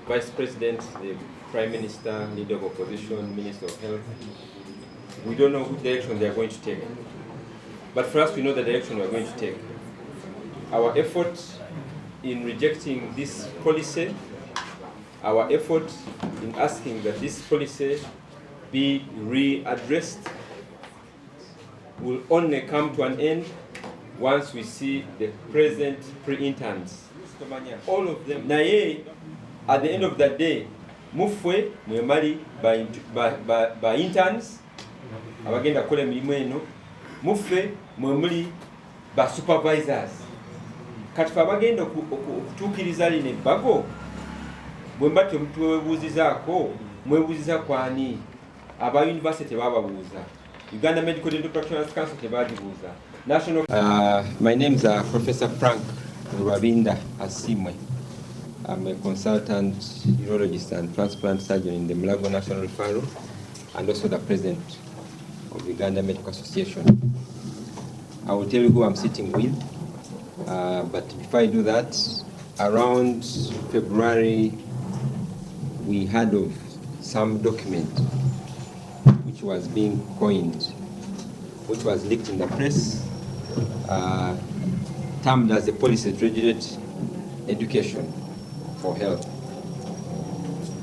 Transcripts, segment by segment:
Vice President, the Prime Minister, Leader of Opposition, Minister of Health. We don't know which direction they are going to take. But for us, we know the direction we are going to take. Our effort in rejecting this policy, our effort in asking that this policy be readdressed will only come to an end once we see the present pre-interns. All of them. Naye, at the end of the day, mufwe mwemali by interns, abagenda kukola emirimu eno, muffe mwemuli ba supervisors. Kati fe abagenda okutuukiriza lino ebbago, bwe mba temwebuuzizaako, mwebuuziza kwani? Aba university tebababuuza. Uganda Medical Dental Practitioners Council tebagibuuza. My name is Professor Frank Rwabinda Asimwe. I'm a consultant urologist and transplant surgeon in the Mulago National Referral and also the president of Uganda Medical Association. I will tell you who I'm sitting with, but before I do that, around February, we heard of some document which was being coined, which was leaked in the press, termed as a policy to regulate education for health.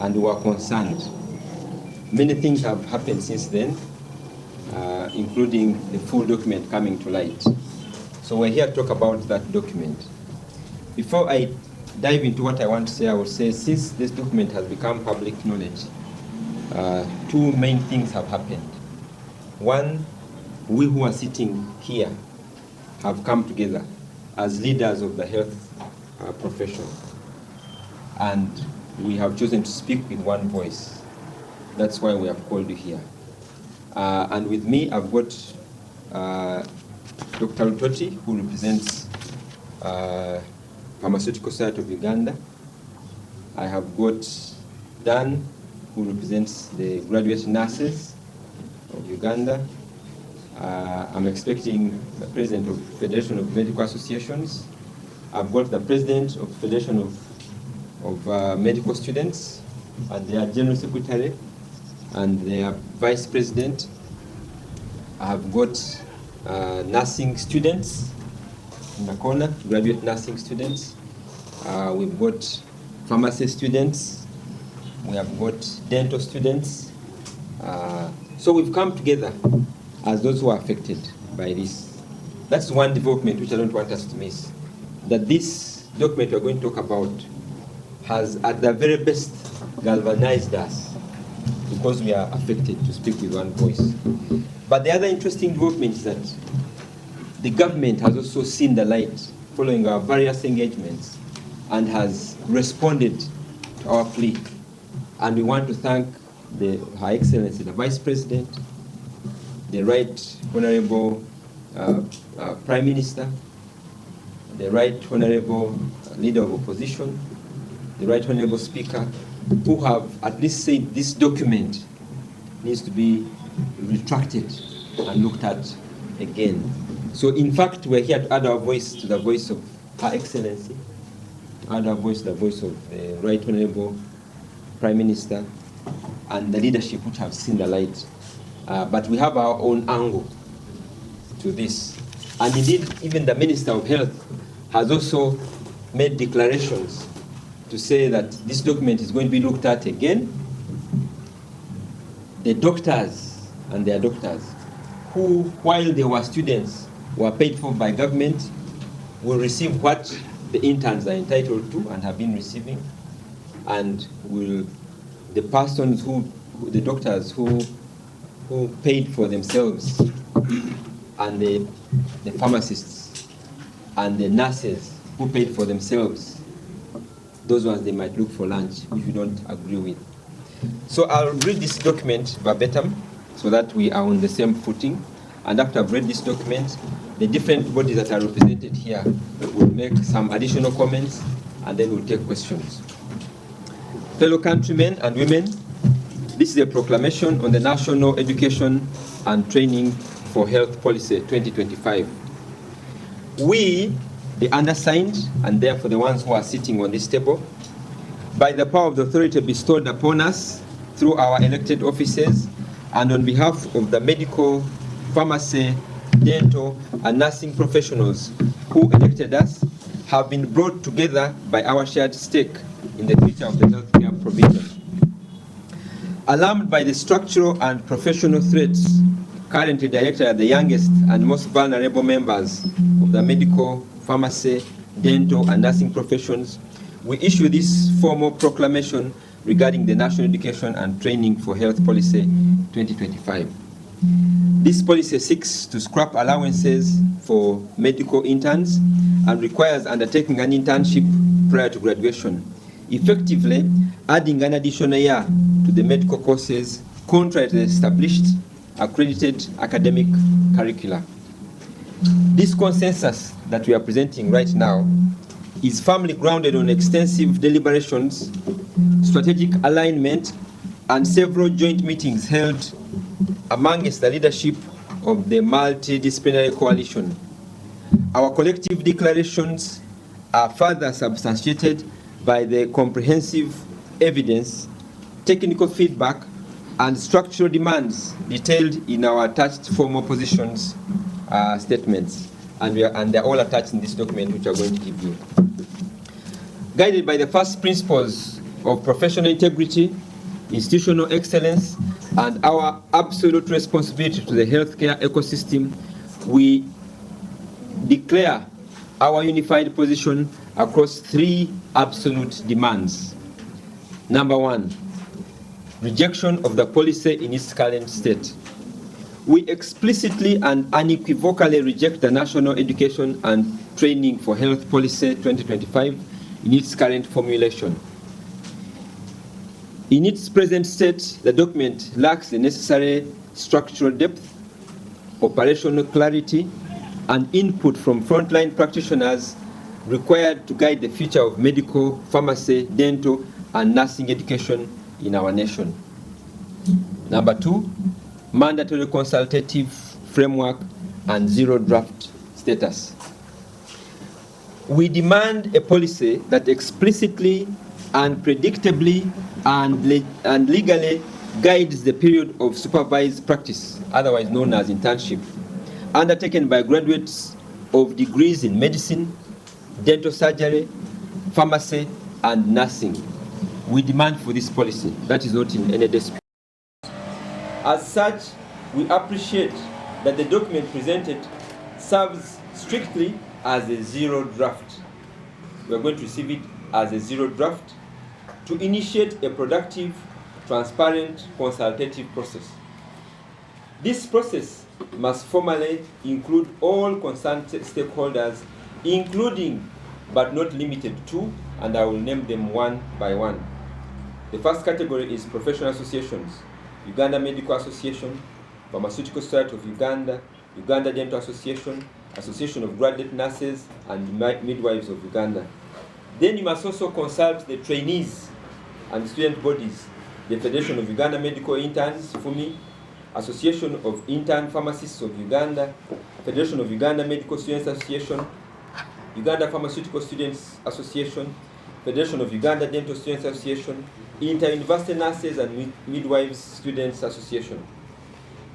And we were concerned. Many things have happened since then, including the full document coming to light. So we're here to talk about that document. Before I dive into what I want to say, I will say since this document has become public knowledge, two main things have happened. One, we who are sitting here have come together as leaders of the health profession, and we have chosen to speak with one voice. That's why we have called you here. And with me, I've got Dr. Utoti, who represents Pharmaceutical Society of Uganda. I have got Dan, who represents the graduate nurses of Uganda. I'm expecting the president of Federation of Medical Associations. I've got the president of Federation of Medical Students, and their general secretary, and their vice president. I've got nursing students in the corner, graduate nursing students. We've got pharmacy students. We have got dental students. So we've come together as those who are affected by this. That's one development which I don't want us to miss. That this document we're going to talk about has, at the very best, galvanized us because we are affected to speak with one voice. But the other interesting development is that the government has also seen the light following our various engagements and has responded to our plea. And we want to thank Her Excellency, the Vice President, the Right Honorable Prime Minister, the Right Honorable Leader of Opposition, the Right Honorable Speaker, who have at least said this document needs to be retracted and looked at again. So in fact, we're here to add our voice to the voice of Her Excellency, to add our voice to the voice of the Right Honorable Prime Minister and the leadership which have seen the light. But we have our own angle to this. And indeed, even the Minister of Health has also made declarations to say that this document is going to be looked at again. The doctors and their doctors, who, while they were students, were paid for by government, will receive what the interns are entitled to and have been receiving, and will the persons the doctors who paid for themselves, and the pharmacists and the nurses who paid for themselves, those ones they might look for lunch, which we don't agree with. So I'll read this document verbatim so that we are on the same footing. And after I've read this document, the different bodies that are represented here will make some additional comments, and then we'll take questions. Fellow countrymen and women, this is a proclamation on the National Education and Training for Health Policy 2025. We, the undersigned, and therefore the ones who are sitting on this table, by the power of the authority bestowed upon us through our elected officers and on behalf of the medical, pharmacy, dental, and nursing professionals who elected us, have been brought together by our shared stake in the future of the healthcare provision. Alarmed by the structural and professional threats currently directed at the youngest and most vulnerable members of the medical, pharmacy, dental, and nursing professions, we issue this formal proclamation regarding the National Education and Training for Health Policy 2025. This policy seeks to scrap allowances for medical interns and requires undertaking an internship prior to graduation, effectively adding an additional year to the medical courses contrary to the established accredited academic curricula. This consensus that we are presenting right now is firmly grounded on extensive deliberations, strategic alignment, and several joint meetings held amongst the leadership of the multidisciplinary coalition. Our collective declarations are further substantiated by the comprehensive evidence, technical feedback, and structural demands detailed in our attached formal positions statements, and they're all attached in this document which I'm going to give you. Guided by the first principles of professional integrity, institutional excellence, and our absolute responsibility to the healthcare ecosystem, we declare our unified position across three absolute demands. Number one, rejection of the policy in its current state. We explicitly and unequivocally reject the National Education and Training for Health Policy 2025 in its current formulation. In its present state, the document lacks the necessary structural depth, operational clarity, and input from frontline practitioners required to guide the future of medical, pharmacy, dental, and nursing education in our nation. Number two, mandatory consultative framework and zero draft status. We demand a policy that explicitly and predictably and legally guides the period of supervised practice, otherwise known as internship, undertaken by graduates of degrees in medicine, dental surgery, pharmacy, and nursing. We demand for this policy. That is not in any dispute. As such, we appreciate that the document presented serves strictly as a zero draft. We are going to receive it as a zero draft to initiate a productive, transparent, consultative process. This process must formally include all concerned stakeholders, including but not limited to, and I will name them one by one. The first category is professional associations: Uganda Medical Association, Pharmaceutical Society of Uganda, Uganda Dental Association, Association of Graduate Nurses and Midwives of Uganda. Then you must also consult the trainees and student bodies, the Federation of Uganda Medical Interns, FUMI, Association of Intern Pharmacists of Uganda, Federation of Uganda Medical Students Association, Uganda Pharmaceutical Students Association, Federation of Uganda Dental Students Association, Inter-University Nurses and Midwives Students Association.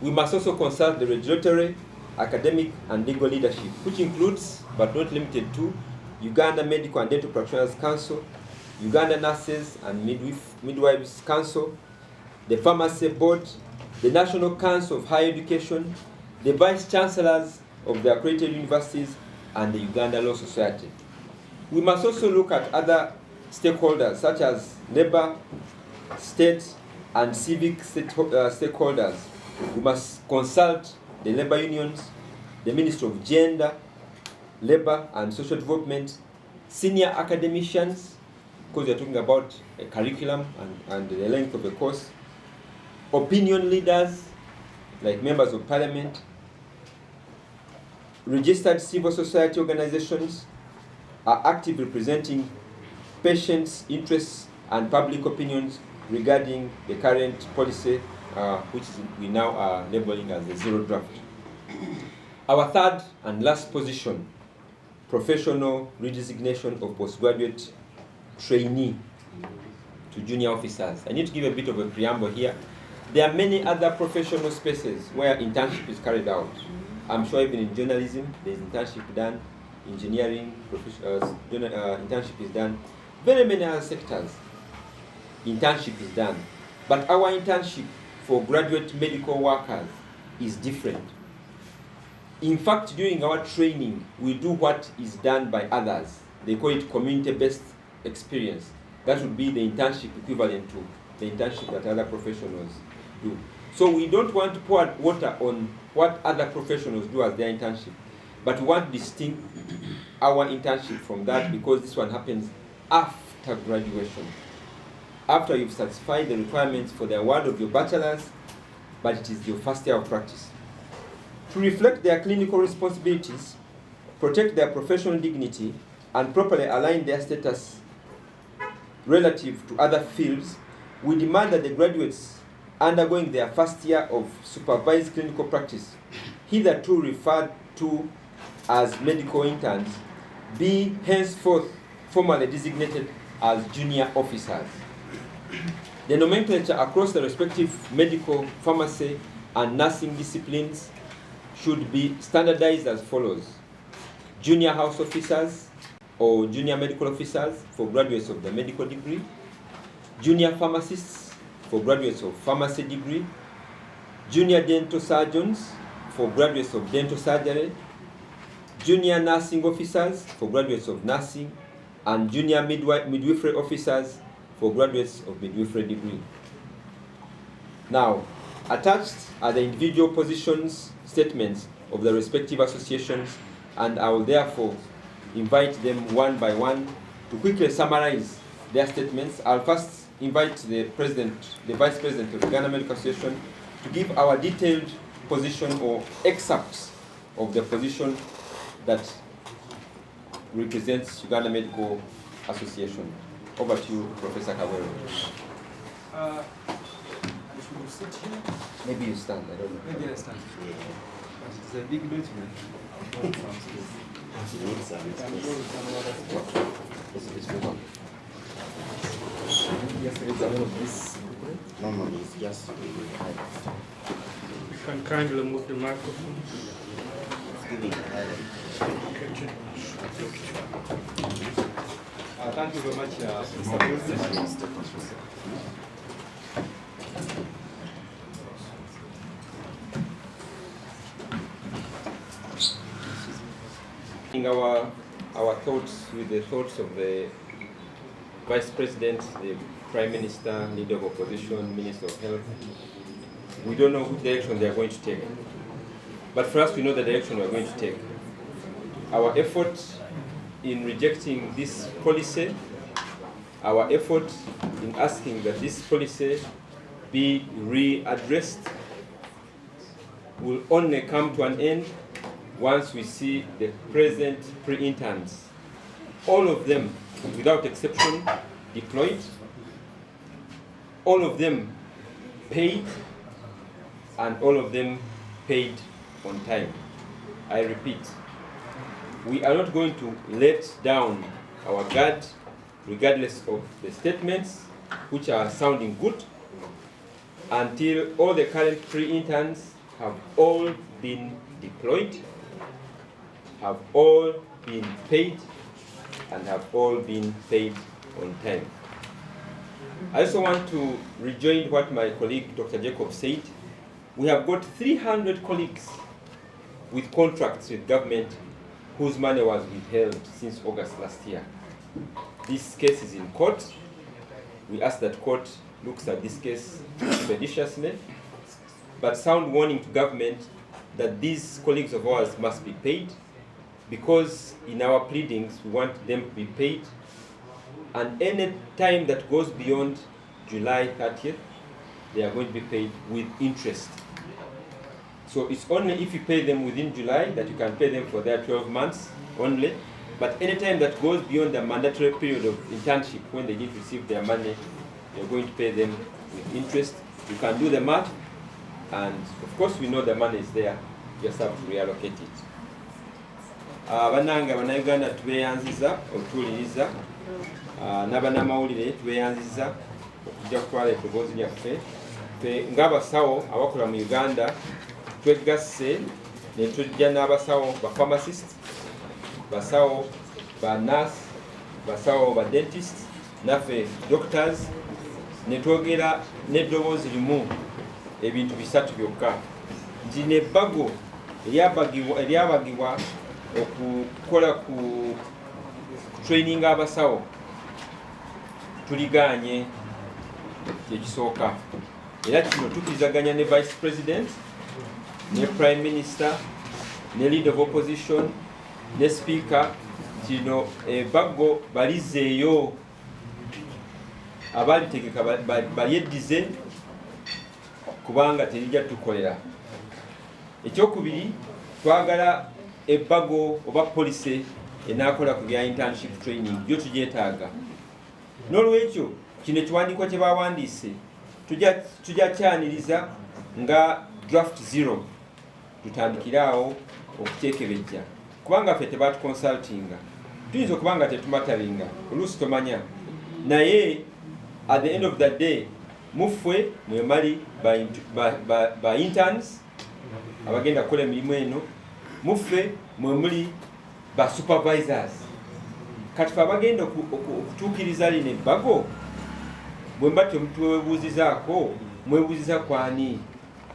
We must also consult the regulatory, academic, and legal leadership, which includes, but not limited to, Uganda Medical and Dental Practitioners Council, Uganda Nurses and Midwives Council, the Pharmacy Board, the National Council of Higher Education, the Vice Chancellors of the accredited universities, and the Uganda Law Society. We must also look at other stakeholders such as labor, state, and civic stakeholders. We must consult the labor unions, the Ministry of Gender, Labor and Social Development, senior academicians, because we're talking about a curriculum and the length of the course, opinion leaders, like members of parliament, registered civil society organizations are active representing patients' interests and public opinions regarding the current policy, which we now are labeling as the zero draft. Our third and last position, professional redesignation of postgraduate trainee. to junior officers. I need to give a bit of a preamble here. There are many other professional spaces where internship is carried out. I'm sure even in journalism, there's internship done, engineering, internship is done. Very many other sectors, internship is done. But our internship for graduate medical workers is different. In fact, during our training, we do what is done by others. They call it community-based experience. That would be the internship equivalent to the internship that other professionals do. So we don't want to pour water on what other professionals do as their internship, but we want to distinct our internship from that, because this one happens after graduation. After you've satisfied the requirements for the award of your bachelor's, but it is your first year of practice. To reflect their clinical responsibilities, protect their professional dignity, and properly align their status relative to other fields, we demand that the graduates undergoing their first year of supervised clinical practice, hitherto referred to as medical interns, be henceforth formally designated as junior officers. The nomenclature across the respective medical, pharmacy, and nursing disciplines should be standardized as follows: junior house officers or junior medical officers for graduates of the medical degree, junior pharmacists for graduates of pharmacy degree, junior dental surgeons for graduates of dental surgery, junior nursing officers for graduates of nursing, and junior midwifery officers for graduates of midwifery degree. Now, attached are the individual positions statements of the respective associations, and I will therefore invite them one by one to quickly summarize their statements. I'll first invite the vice president of the Uganda Medical Association to give our detailed position or excerpts of the position that represents Uganda Medical Association. Over to you, Professor Kawero. Should we sit here? Maybe you stand, I don't know. Maybe I stand. But it's a big document. No, it's just You can kindly move the microphone. Thank you very much, Mr. President. Our thoughts with the thoughts of the Vice President, the Prime Minister, Leader of Opposition, Minister of Health. We don't know which direction they are going to take. But for us, we know the direction we are going to take. Our effort in rejecting this policy, our effort in asking that this policy be readdressed, will only come to an end once we see the present pre-interns, all of them, without exception, deployed, all of them paid, and all of them paid on time. I repeat, we are not going to let down our guard, regardless of the statements, which are sounding good, until all the current pre-interns have all been deployed, have all been paid, and have all been paid on time. I also want to rejoin what my colleague Dr. Jacob said. We have got 300 colleagues with contracts with government whose money was withheld since August last year. This case is in court. We ask that court looks at this case expeditiously, but sound warning to government that these colleagues of ours must be paid, because in our pleadings we want them to be paid, and any time that goes beyond July 30th, they are going to be paid with interest. So it's only if you pay them within July that you can pay them for their 12 months only, but any time that goes beyond the mandatory period of internship when they did receive their money, you're going to pay them with interest. You can do the math, and of course we know the money is there, you just have to reallocate it. Bannanga bannayuganda tubeeyanziza okutuuliriza n'abannamawulire tubeeyanziza okujja kutwala eddoboozi lyaffe ffe ng'abasawo abakola mu Uganda twegasse ne tujja n'abasawo ba pharmacist, basawo ba nurse, basawo ba dentist, naffe doctors, ne twogera n'eddoboozi limu ebintu bisatu byokka nti n'ebbago eryabagibwa okukola ku training abasawo tuliganye kyekisooka, era kino tukirizaganya ne vice president ne prime minister ne leader of opposition ne speaker kino ebbago balizeeyo abalitegeka balyeddize kubanga terijja tukolera. Ekyokubiri twagala ebbago oba police enaakola ku bya internship training byo tugyetaaga. N'olwekyo kino ekiwandiiko kye bawandiise tujja kyaniriza nga draft 0 tutandikiraawo okuteekebejja kubanga ffe tebatukonsultinga, tuyinza okubanga tetumatalinga oluusi tomanya, naye at the end of the day muffwe mwe mali ba interns abagenda kukola emirimu eno, muffe mwe muli ba supervisors. Kati fe abagenda okutuukiriza lino ebbago bwe mba temutwebuuzizaako mwebuuziza kwani?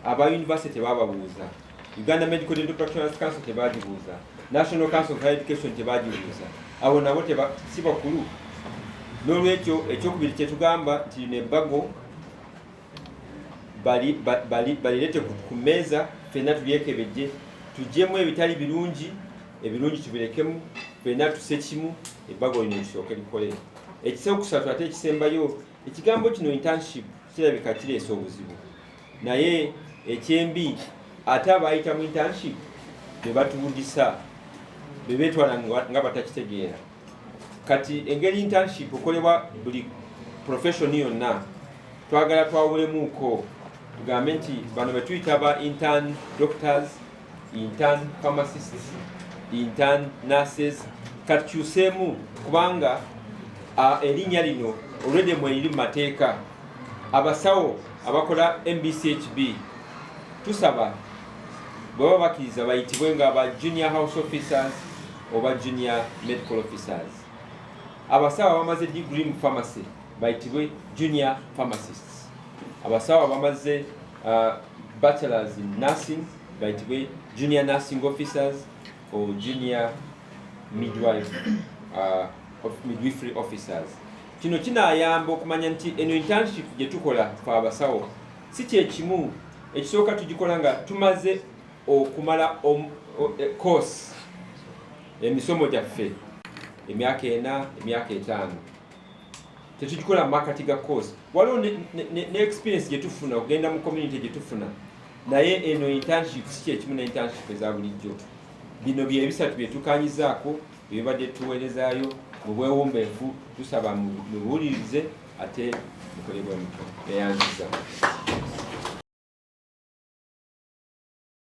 Aba university tebababuuza, Uganda Medical Dental Practitioners Council tebagibuuza, National Council of Higher Education tebagibuuza, abo nabo si bakulu. N'olwekyo ekyokubiri kye tugamba nti lino ebbago balirete ku mmeeza, ffenna tulyekebejje, tuggyemu ebitali birungi, ebirungi tubirekemu, ffenna tuse kimu, ebbago lino lisooke likole. Ekisookusatu ate ekisembayo, ekigambo kino internship kirabika kireese obuzibu, naye ekyembi ate abayita mu internship be batuwudisa be beetwala nga batakitegeera. Kati engeri internship okolebwa buli profession yonna twagala twawulemuuko, tugambe nti bano be tuyita ba intern doctors, intern pharmacists, intern nurses, kati kyuseemu kubanga erinnya lino olwedde mweriri mu mateeka. Abasawo abakola MBCHB tusaba bwaba bakkiriza bayitibwe nga aba junior house officers oba junior medical officers. Abasawo abamaze degree mu pharmacy bayitibwe junior pharmacists. Abasawo abamaze bachelors in nursing bayitibwe junior nursing officers or junior midwifery officers. Kino kinaayamba okumanya nti eno internship gye tukola fe abasawo si kyekimu. Ekisooka tugikola nga tumaze okumala course emisomo gyaffe emyaka 4, emyaka 5. Tetugikola makati ga course, waliwo ne experience gye tufuna okugenda mu community gye tufuna, naye eno internship si kyekimu ne internship eza bulijjo. Bino bye bisatu bye tukanyizaako byebadde tuweerezaayo mu bwewombeefu, tusaba mubuulirize ate mukolebwe muto eyanziza.